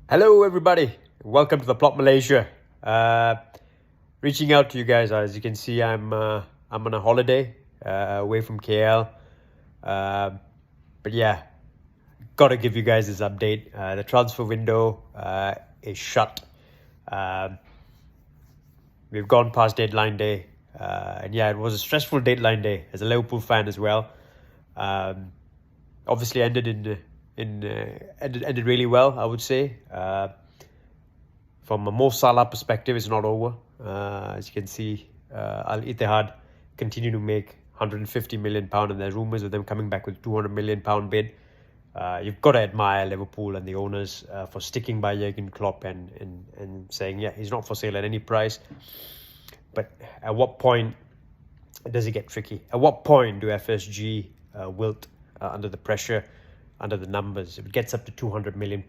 Hello, everybody. Welcome to the Plot Malaysia. Reaching out to you guys. As you can see, I'm on a holiday away from KL. But yeah, gotta give you guys this update. The transfer window is shut. We've gone past deadline day, and yeah, it was a stressful deadline day as a Liverpool fan as well. Obviously, ended really well, I would say. From a Mo Salah perspective, it's not over. As you can see, Al Ittihad continue to make £150 million, and there's rumours of them coming back with £200 million bid. You've got to admire Liverpool and the owners for sticking by Jurgen Klopp and saying, yeah, he's not for sale at any price. But at what point does it get tricky? At what point do FSG wilt under the pressure, under the numbers? If it gets up to £200 million,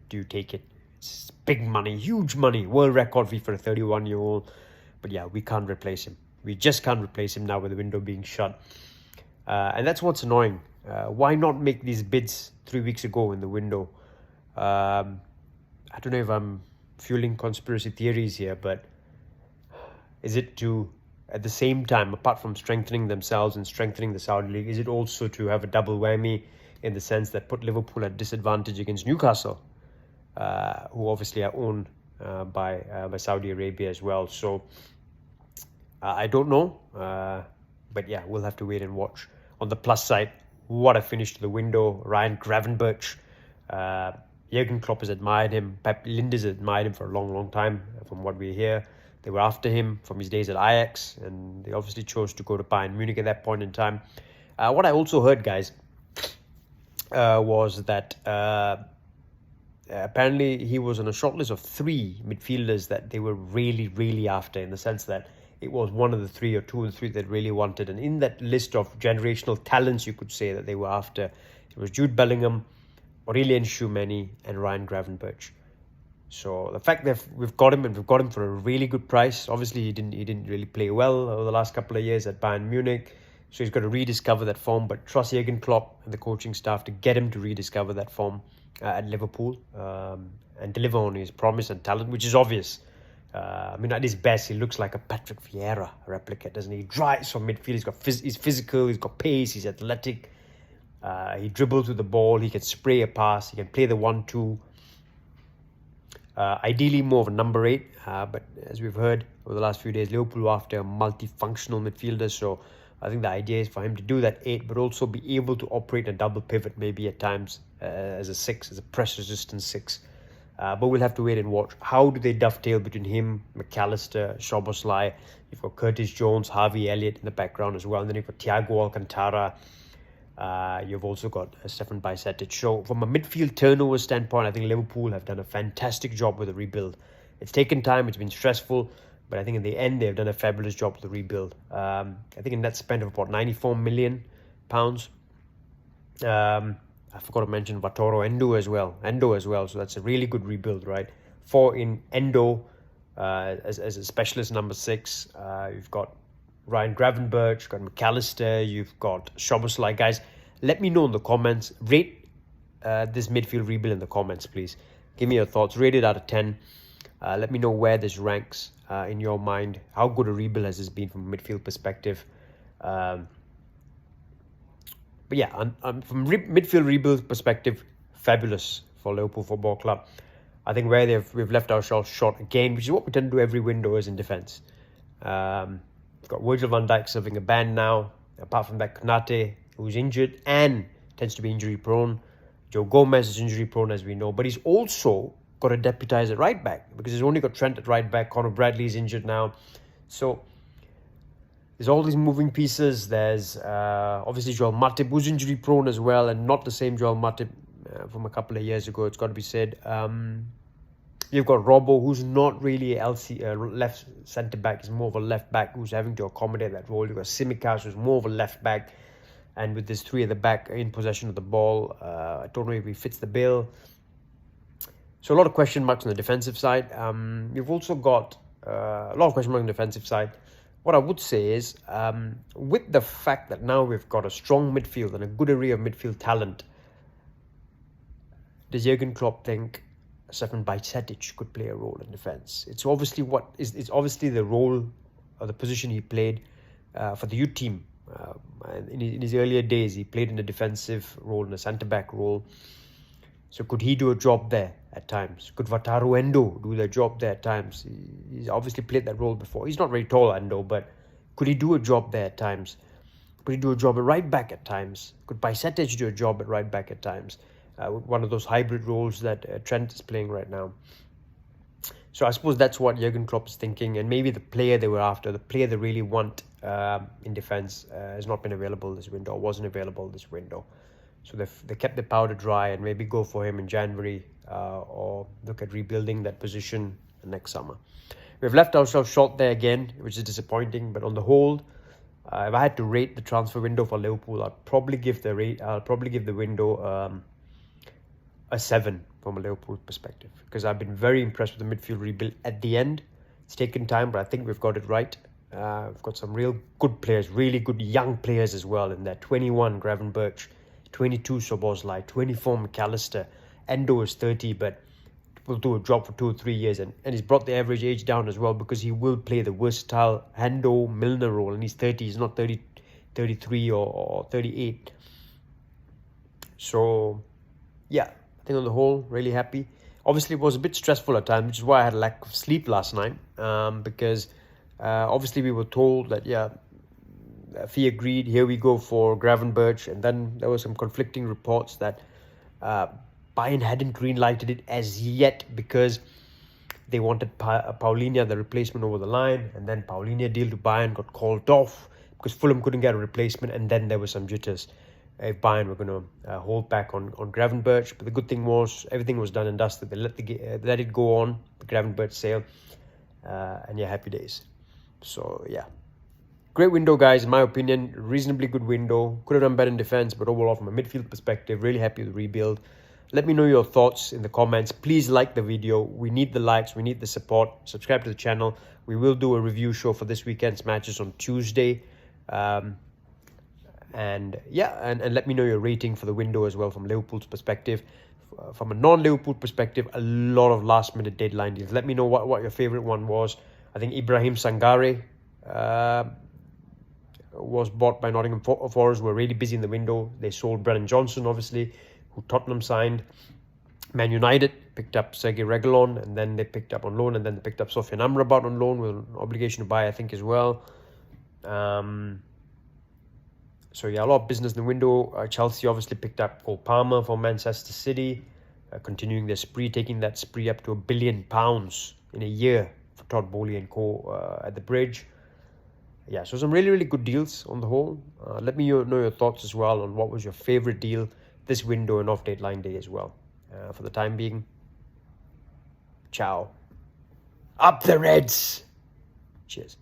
do you take it? It's big money, huge money, world record fee for a 31-year-old. But yeah, we can't replace him. We just can't replace him now with the window being shut. And that's what's annoying. Why not make these bids 3 weeks ago in the window? I don't know if I'm fueling conspiracy theories here, but is it to, at the same time, apart from strengthening themselves and strengthening the Saudi League, is it also to have a double whammy in the sense that put Liverpool at disadvantage against Newcastle, who obviously are owned by Saudi Arabia as well? So I don't know, but yeah, we'll have to wait and watch. On the plus side, what a finish to the window. Ryan Gravenberch, Jurgen Klopp has admired him. Pep Lijnders has admired him for a long time, from what we hear. They were after him from his days at Ajax, and they obviously chose to go to Bayern Munich at that point in time. What I also heard, guys, was that apparently he was on a shortlist of 3 midfielders that they were really after, in the sense that it was one of the 3 or 2 and 3 that really wanted. And in that list of generational talents, you could say, that they were after, it was Jude Bellingham, Aurelien Tchouameni, and Ryan Gravenberch. So the fact that we've got him, and we've got him for a really good price. Obviously, he didn't really play well over the last couple of years at Bayern Munich, so he's got to rediscover that form. But trust Jurgen Klopp and the coaching staff to get him to rediscover that form at Liverpool, and deliver on his promise and talent, which is obvious. I mean, at his best, he looks like a Patrick Vieira replica, doesn't he? He drives from midfield. He's physical. He's got pace. He's athletic. He dribbles with the ball. He can spray a pass. He can play the 1-2. Ideally more of a number 8, but as we've heard over the last few days, Liverpool are after a multifunctional midfielder. So I think the idea is for him to do that 8, but also be able to operate a double pivot maybe at times as a 6, as a press-resistant 6. But we'll have to wait and watch. How do they dovetail between him, McAllister, Szoboszlai? You've got Curtis Jones, Harvey Elliott in the background as well. And then you've got Thiago Alcantara. You've also got Stefan Bajcetic. So from a midfield turnover standpoint, I think Liverpool have done a fantastic job with the rebuild. It's taken time, it's been stressful, but I think in the end they've done a fabulous job with the rebuild. I think a net spend of about £94 million. I forgot to mention Vatoro Endo as well. So that's a really good rebuild, right? 4 in Endo as a specialist number 6. You've got Ryan Gravenberch, you've got McAllister, you've got Szoboszlai. Guys, let me know in the comments. Rate this midfield rebuild in the comments, please. Give me your thoughts. Rate it out of 10. Let me know where this ranks in your mind. How good a rebuild has this been from a midfield perspective? But yeah, from midfield rebuild perspective, fabulous for Liverpool Football Club. I think where we've left ourselves short again, which is what we tend to do every window, is in defence. We've got Virgil van Dijk serving a ban now. Apart from that, Konate, who's injured and tends to be injury prone. Joe Gomez is injury prone, as we know, but he's also got to deputise at right back because he's only got Trent at right back. Conor Bradley is injured now. So there's all these moving pieces. There's obviously Joel Matip, who's injury prone as well, and not the same Joel Matip from a couple of years ago, it's got to be said. You've got Robbo, who's not really a left centre-back. He's more of a left-back who's having to accommodate that role. You've got Tsimikas, who's more of a left-back. And with this 3 at the back in possession of the ball, I don't know if he fits the bill. So a lot of question marks on the defensive side. You've also got a lot of question marks on the defensive side. What I would say is, with the fact that now we've got a strong midfield and a good array of midfield talent, does Jurgen Klopp think Stefan Bajcetic could play a role in defence. It's obviously the role or the position he played for the youth team. And in his earlier days, he played in a defensive role, in a centre-back role. So could he do a job there at times? Could Wataru Endo do the job there at times? He's obviously played that role before. He's not very tall, Endo, but could he do a job there at times? Could he do a job at right back at times? Could Bajcetic do a job at right back at times? One of those hybrid roles that Trent is playing right now. So I suppose that's what Jurgen Klopp is thinking, and maybe the player they were after, the player they really want in defence, has not been available this window, or wasn't available this window. So they kept the powder dry and maybe go for him in January, or look at rebuilding that position next summer. We've left ourselves short there again, which is disappointing. But on the whole, if I had to rate the transfer window for Liverpool, I'll probably give the window a 7 from a Liverpool perspective, because I've been very impressed with the midfield rebuild at the end. It's taken time, but I think we've got it right. We've got some real good players, really good young players as well in there. 21 Gravenberch, 22 Szoboszlai, 24 McAllister. Endo is 30, but will do a job for 2 or 3 years, and he's brought the average age down as well, because he will play the versatile Hendo Milner role, and he's 30, he's not 30, 33 or 38. So yeah, I think on the whole, really happy. Obviously it was a bit stressful at times, which is why I had a lack of sleep last night, because obviously we were told that Fee agreed, here we go for Gravenberch, and then there were some conflicting reports that Bayern hadn't green-lighted it as yet, because they wanted Paulinho, the replacement, over the line, and then Paulinho deal to Bayern got called off because Fulham couldn't get a replacement, and then there were some jitters if Bayern were going to hold back on Gravenberch. But the good thing was everything was done and dusted. They let it go on, the Gravenberch sale, and happy days. So yeah, great window, guys, in my opinion. Reasonably good window. Could have done better in defence, but overall from a midfield perspective, really happy with the rebuild. Let me know your thoughts in the comments. Please like the video. We need the likes. We need the support. Subscribe to the channel. We will do a review show for this weekend's matches on Tuesday. And let me know your rating for the window as well from Liverpool's perspective. From a non-Liverpool perspective, a lot of last-minute deadline deals. Let me know what your favourite one was. I think Ibrahim Sangare was bought by Nottingham Forest. Were really busy in the window. They sold Brennan Johnson, obviously, who Tottenham signed. Man United picked up Sergei Reguilon, and then they picked up on loan, and then they picked up Sofian Amrabat on loan with an obligation to buy, I think, as well. So yeah, a lot of business in the window. Chelsea obviously picked up Cole Palmer from Manchester City, continuing their spree, taking that spree up to £1 billion in a year for Todd Bowley and co at the Bridge. Yeah, so some really, really good deals on the whole. Let me know your thoughts as well on what was your favourite deal this window and off deadline day as well. For the time being, ciao. Up the Reds. Cheers.